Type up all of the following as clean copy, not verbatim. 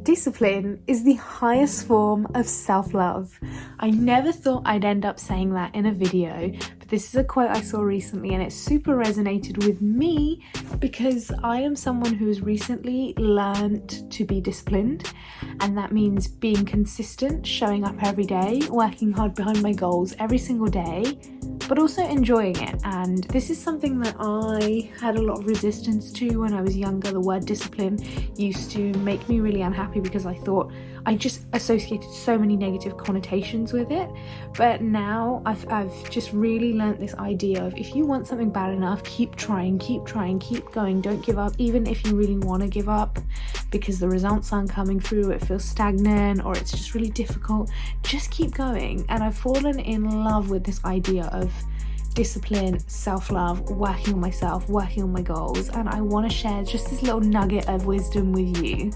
Discipline is the highest form of self-love. I never thought I'd end up saying that in a video, but this is a quote I saw recently and it super resonated with me because I am someone who has recently learned to be disciplined, and that means being consistent, showing up every day, working hard behind my goals every single day, but also enjoying it. And this is something that I had a lot of resistance to when I was younger. The word discipline used to make me really unhappy because I thought I just associated so many negative connotations with it. But now I've just really learnt this idea of, if you want something bad enough, keep trying, keep going, don't give up, even if you really want to give up because the results aren't coming through, it feels stagnant, or it's just really difficult. Just keep going. And I've fallen in love with this idea of discipline, self-love, working on myself, working on my goals, and I want to share just this little nugget of wisdom with you.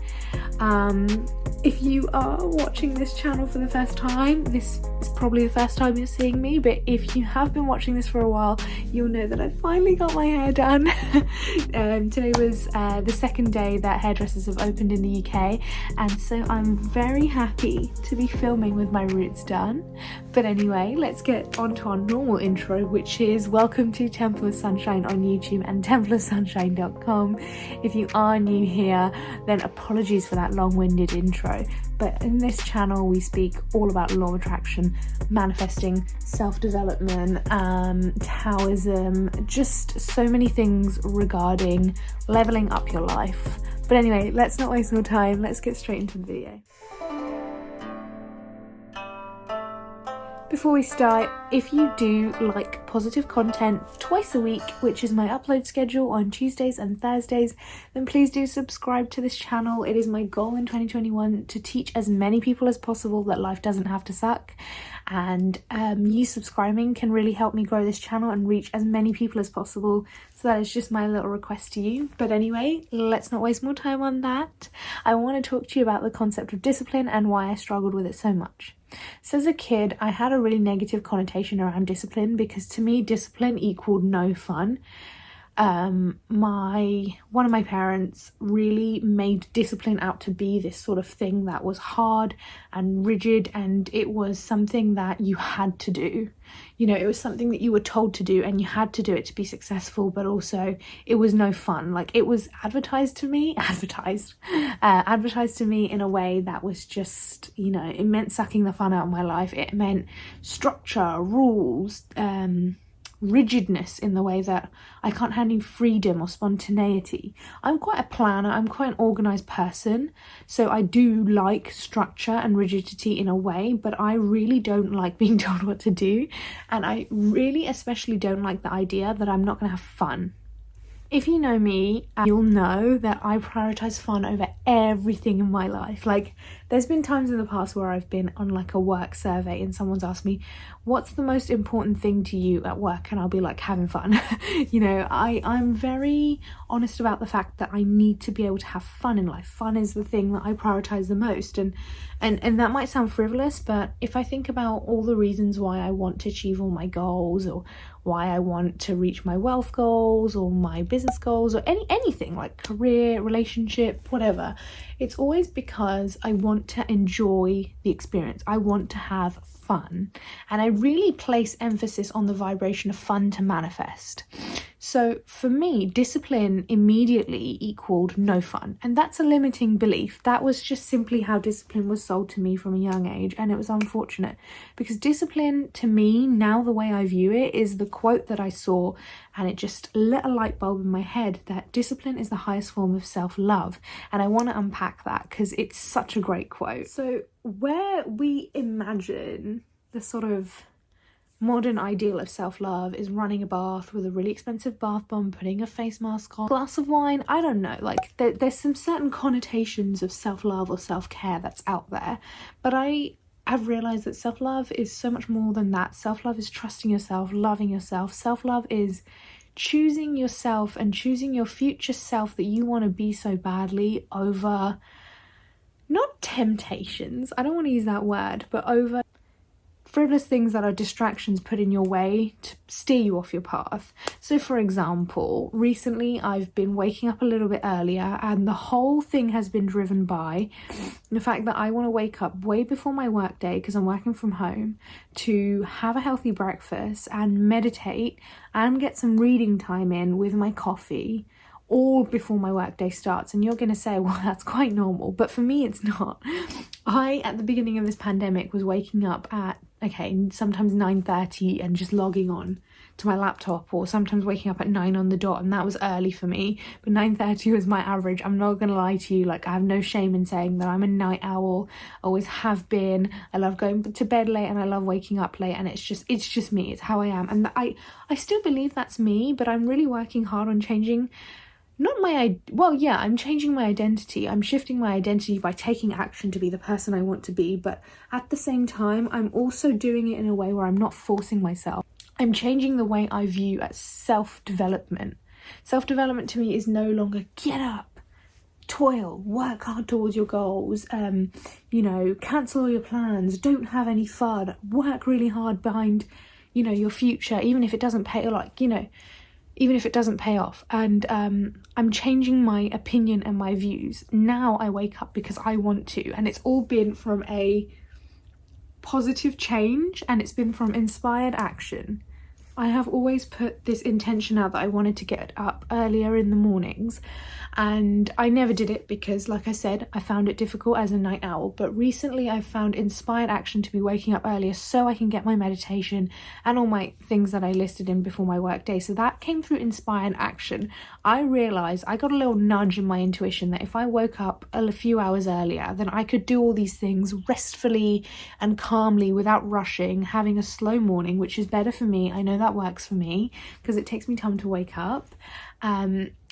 If you are watching this channel for the first time, this is probably the first time you're seeing me, but if you have been watching this for a while, you'll know that I finally got my hair done. Today was the second day that hairdressers have opened in the UK, and so I'm very happy to be filming with my roots done. But anyway, let's get on to our normal intro, which is welcome to Temple of Sunshine on YouTube and templeofsunshine.com. If you are new here, then apologies for that long-winded intro. But in this channel we speak all about law of attraction, manifesting, self-development, Taoism, just so many things regarding leveling up your life. But anyway, let's not waste more time, let's get straight into the video. Before we start, if you do like positive content twice a week, which is my upload schedule on Tuesdays and Thursdays, then please do subscribe to this channel. It is my goal in 2021 to teach as many people as possible that life doesn't have to suck, and you subscribing can really help me grow this channel and reach as many people as possible. So that is just my little request to you. But anyway, let's not waste more time on that. I want to talk to you about the concept of discipline and why I struggled with it so much. So as a kid, I had a really negative connotation around discipline because to me, discipline equaled no fun. One of my parents really made discipline out to be this sort of thing that was hard and rigid, and it was something that you had to do. You know, it was something that you were told to do and you had to do it to be successful, but also it was no fun. Like, it was advertised to me in a way that was just, you know, it meant sucking the fun out of my life. It meant structure, rules, rigidness in the way that I can't have any freedom or spontaneity. I'm quite a planner, I'm quite an organised person, so I do like structure and rigidity in a way, but I really don't like being told what to do, and I really especially don't like the idea that I'm not going to have fun. If you know me, you'll know that I prioritise fun over everything in my life. Like, there's been times in the past where I've been on like a work survey and someone's asked me, what's the most important thing to you at work? And I'll be like, having fun. You know, I'm very honest about the fact that I need to be able to have fun in life. Fun is the thing that I prioritise the most. And that might sound frivolous, but if I think about all the reasons why I want to achieve all my goals, or why I want to reach my wealth goals or my business goals, or anything like career, relationship, whatever, it's always because I want to enjoy the experience. I want to have fun, and I really place emphasis on the vibration of fun to manifest. So for me, discipline immediately equaled no fun, and that's a limiting belief. That was just simply how discipline was sold to me from a young age, and it was unfortunate because discipline, to me, now the way I view it, is the quote that I saw, and it just lit a light bulb in my head that discipline is the highest form of self-love. And I want to unpack that because it's such a great quote. So where we imagine the sort of modern ideal of self-love is running a bath with a really expensive bath bomb, putting a face mask on, a glass of wine, I don't know, like there's some certain connotations of self-love or self-care that's out there, but I've realized that self-love is so much more than that. Self-love is trusting yourself, loving yourself. Self-love is choosing yourself and choosing your future self that you want to be so badly over, not temptations, I don't want to use that word, but over frivolous things that are distractions put in your way to steer you off your path. So for example, recently I've been waking up a little bit earlier, and the whole thing has been driven by the fact that I want to wake up way before my work day, because I'm working from home, to have a healthy breakfast and meditate and get some reading time in with my coffee, all before my workday starts. And you're going to say, well, that's quite normal, but for me it's not. I, at the beginning of this pandemic, was waking up at, sometimes 9:30 and just logging on to my laptop, or sometimes waking up at 9 on the dot, and that was early for me, but 9:30 was my average. I'm not gonna lie to you, like, I have no shame in saying that I'm a night owl, always have been. I love going to bed late and I love waking up late, and it's just me, it's how I am. And I still believe that's me, but I'm really working hard on changing I'm changing my identity. I'm shifting my identity by taking action to be the person I want to be, but at the same time, I'm also doing it in a way where I'm not forcing myself. I'm changing the way I view as self-development. Self-development to me is no longer get up, toil, work hard towards your goals, cancel all your plans, don't have any fun, work really hard behind, your future, even if it doesn't pay, even if it doesn't pay off. And I'm changing my opinion and my views. Now I wake up because I want to, and it's all been from a positive change, and it's been from inspired action. I have always put this intention out that I wanted to get up earlier in the mornings, and I never did it because, like I said, I found it difficult as a night owl. But recently I've found inspired action to be waking up earlier so I can get my meditation and all my things that I listed in before my work day. So that came through inspired action. I realised I got a little nudge in my intuition that if I woke up a few hours earlier, then I could do all these things restfully and calmly without rushing, having a slow morning, which is better for me. I know that works for me because it takes me time to wake up.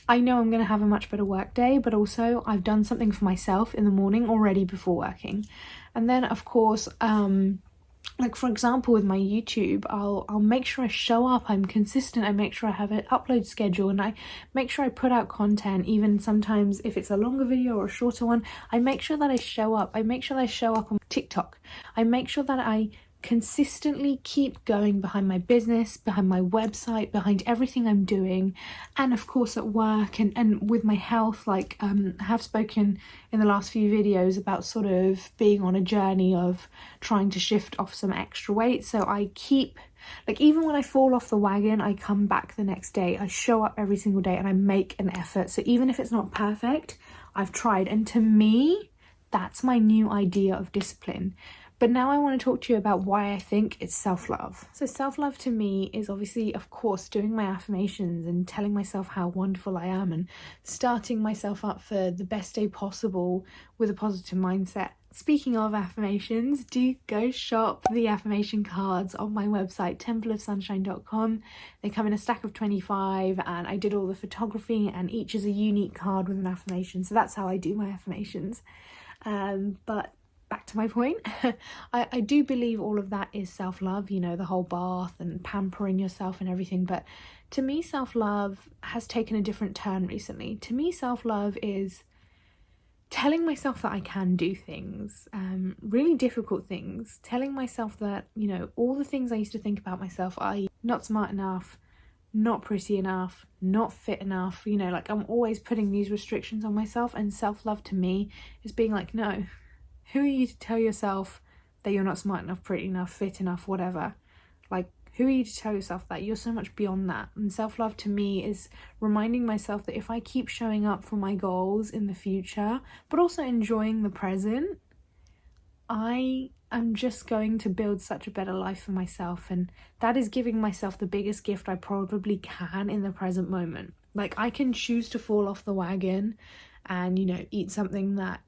I know I'm going to have a much better work day, but also I've done something for myself in the morning already before working. And then, of course, like for example with my YouTube, I'll make sure I show up, I'm consistent, I make sure I have an upload schedule, and I make sure I put out content. Even sometimes if it's a longer video or a shorter one, I make sure that I show up. I make sure that I show up on TikTok. I make sure that I consistently keep going behind my business, behind my website, behind everything I'm doing, and of course at work and with my health. Like I have spoken in the last few videos about sort of being on a journey of trying to shift off some extra weight. So I keep, like, even when I fall off the wagon, I come back the next day. I show up every single day and I make an effort. So even if it's not perfect, I've tried. And to me, that's my new idea of discipline. But now I want to talk to you about why I think it's self-love. So self-love to me is obviously, of course, doing my affirmations and telling myself how wonderful I am and starting myself up for the best day possible with a positive mindset. Speaking of affirmations, do go shop the affirmation cards on my website, templeofsunshine.com. They come in a stack of 25, and I did all the photography, and each is a unique card with an affirmation. So that's how I do my affirmations. But back to my point, I do believe all of that is self-love, the whole bath and pampering yourself and everything. But to me, self-love has taken a different turn recently. To me, self-love is telling myself that I can do things, really difficult things, telling myself that, all the things I used to think about myself, i.e. not smart enough, not pretty enough, not fit enough, like I'm always putting these restrictions on myself. And self-love to me is being like, no, who are you to tell yourself that you're not smart enough, pretty enough, fit enough, whatever? Like, who are you to tell yourself that? You're so much beyond that. And self-love to me is reminding myself that if I keep showing up for my goals in the future, but also enjoying the present, I am just going to build such a better life for myself. And that is giving myself the biggest gift I probably can in the present moment. Like, I can choose to fall off the wagon and, eat something that,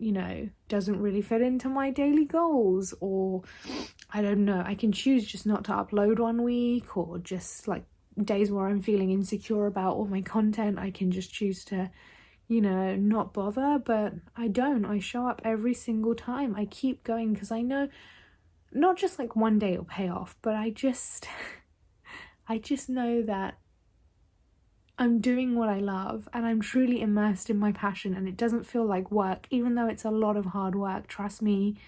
doesn't really fit into my daily goals, or I don't know, I can choose just not to upload one week, or just like days where I'm feeling insecure about all my content, I can just choose to, not bother. But I don't. I show up every single time. I keep going because I know not just like one day it'll pay off, but I just know that I'm doing what I love and I'm truly immersed in my passion, and it doesn't feel like work, even though it's a lot of hard work. Trust me,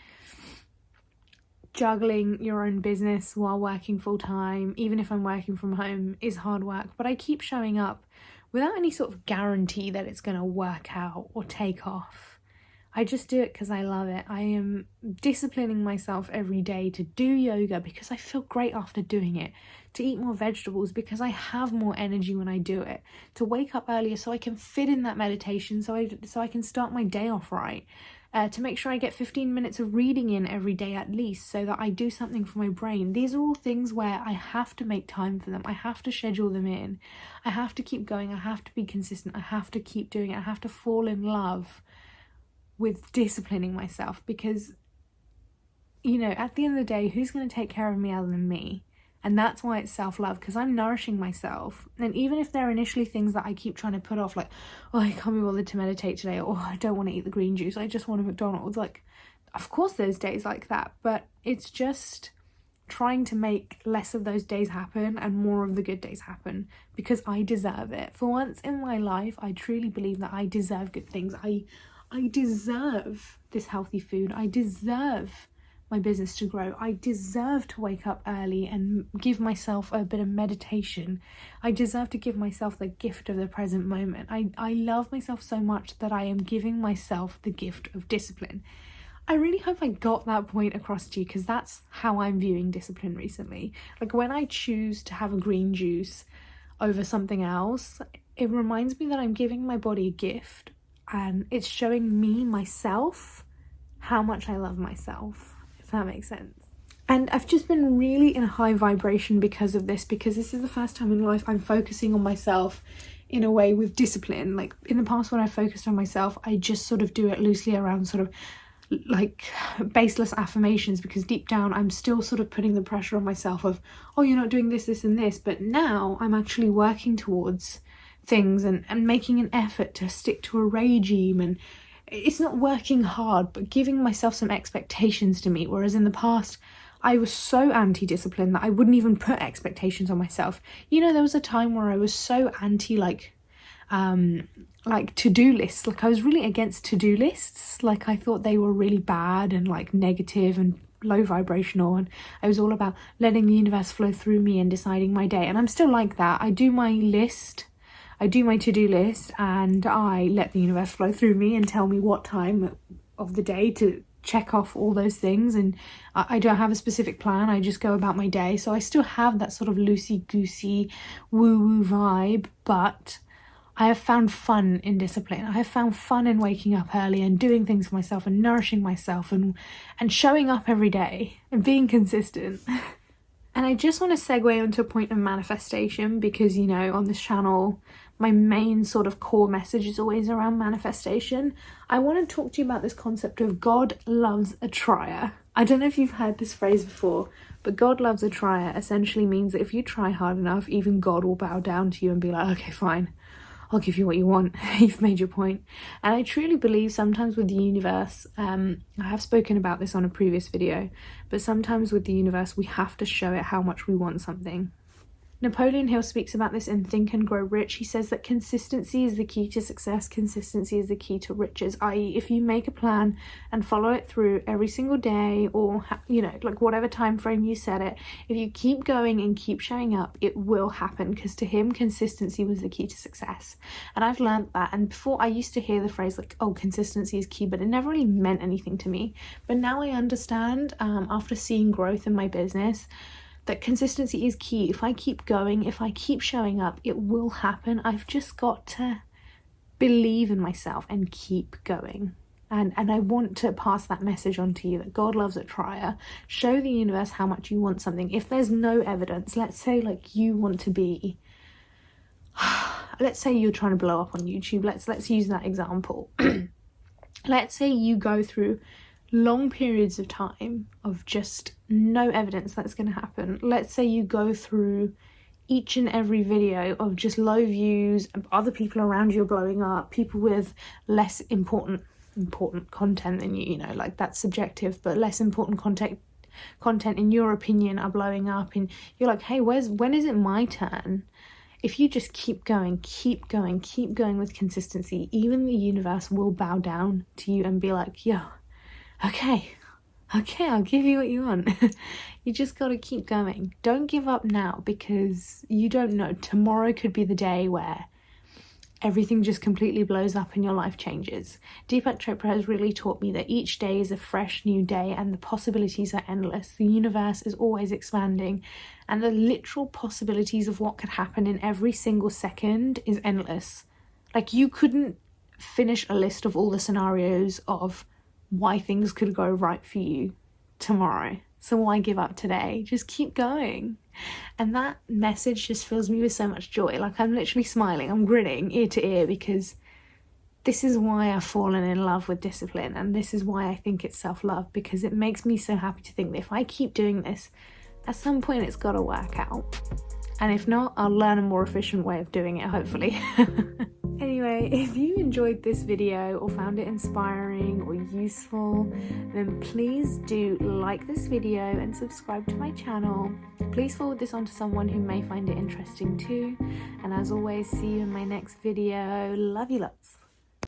juggling your own business while working full time, even if I'm working from home, is hard work, but I keep showing up without any sort of guarantee that it's going to work out or take off. I just do it because I love it. I am disciplining myself every day to do yoga because I feel great after doing it, to eat more vegetables because I have more energy when I do it, to wake up earlier so I can fit in that meditation so I can start my day off right, to make sure I get 15 minutes of reading in every day at least so that I do something for my brain. These are all things where I have to make time for them. I have to schedule them in. I have to keep going. I have to be consistent. I have to keep doing it. I have to fall in love with disciplining myself because, you know, at the end of the day, who's going to take care of me other than me? And that's why it's self-love, because I'm nourishing myself. And even if there are initially things that I keep trying to put off, like, oh, I can't be bothered to meditate today, or I don't want to eat the green juice, I just want a McDonald's, like, of course there's days like that, but it's just trying to make less of those days happen and more of the good days happen, because I deserve it. For once in my life, I truly believe that I deserve good things. I deserve this healthy food. I deserve my business to grow. I deserve to wake up early and give myself a bit of meditation. I deserve to give myself the gift of the present moment. I love myself so much that I am giving myself the gift of discipline. I really hope I got that point across to you, because that's how I'm viewing discipline recently. Like, when I choose to have a green juice over something else, it reminds me that I'm giving my body a gift, and it's showing me, myself, how much I love myself, if that makes sense. And I've just been really in a high vibration because of this, because this is the first time in life I'm focusing on myself in a way with discipline. Like, in the past, when I focused on myself, I just sort of do it loosely around sort of like baseless affirmations, because deep down I'm still sort of putting the pressure on myself of, oh, you're not doing this, this and this. But now I'm actually working towards things and making an effort to stick to a regime, and it's not working hard but giving myself some expectations to meet, whereas in the past I was so anti-discipline that I wouldn't even put expectations on myself. You know, there was a time where I was so anti like to-do lists. Like, I was really against to-do lists. Like, I thought they were really bad and like negative and low vibrational, and I was all about letting the universe flow through me and deciding my day. And I'm still like that. I do my to-do list and I let the universe flow through me and tell me what time of the day to check off all those things, and I don't have a specific plan. I just go about my day. So I still have that sort of loosey-goosey woo-woo vibe, but I have found fun in discipline. I have found fun in waking up early and doing things for myself and nourishing myself and showing up every day and being consistent. And I just want to segue onto a point of manifestation, because, you know, on this channel, my main sort of core message is always around manifestation. I want to talk to you about this concept of God loves a trier. I don't know if you've heard this phrase before, but God loves a trier essentially means that if you try hard enough, even God will bow down to you and be like, okay, fine, I'll give you what you want. You've made your point. And I truly believe sometimes with the universe, I have spoken about this on a previous video, but sometimes with the universe, we have to show it how much we want something. Napoleon Hill speaks about this in Think and Grow Rich. He says that consistency is the key to success. Consistency is the key to riches, i.e. if you make a plan and follow it through every single day, or, you know, like whatever time frame you set it, if you keep going and keep showing up, it will happen, because to him, consistency was the key to success. And I've learned that. And before, I used to hear the phrase like, oh, consistency is key, but it never really meant anything to me. But now I understand, after seeing growth in my business, that consistency is key. If I keep going, if I keep showing up, it will happen. I've just got to believe in myself and keep going. And I want to pass that message on to you, that God loves a trier. Show the universe how much you want something. If there's no evidence, let's say like you want to be, let's say you're trying to blow up on YouTube. Let's use that example. Let's say you go through long periods of time of just no evidence that's going to happen. Let's say you go through each and every video of just low views, other people around you are blowing up, people with less important content than you know, like that's subjective, but less important content in your opinion are blowing up, and you're like, hey, when is it my turn? If you just keep going with consistency, even the universe will bow down to you and be like, yeah, okay, Okay, I'll give you what you want. You just got to keep going. Don't give up now, because you don't know. Tomorrow could be the day where everything just completely blows up and your life changes. Deepak Chopra has really taught me that each day is a fresh new day and the possibilities are endless. The universe is always expanding and the literal possibilities of what could happen in every single second is endless. Like, you couldn't finish a list of all the scenarios of why things could go right for you tomorrow. So why give up today? Just keep going. And that message just fills me with so much joy. Like, I'm literally smiling, I'm grinning ear to ear, because this is why I've fallen in love with discipline, and this is why I think it's self-love, because it makes me so happy to think that if I keep doing this, at some point it's got to work out. And if not, I'll learn a more efficient way of doing it, hopefully. Anyway, if you enjoyed this video or found it inspiring or useful, then please do like this video and subscribe to my channel. Please forward this on to someone who may find it interesting too. And as always, see you in my next video. Love you lots.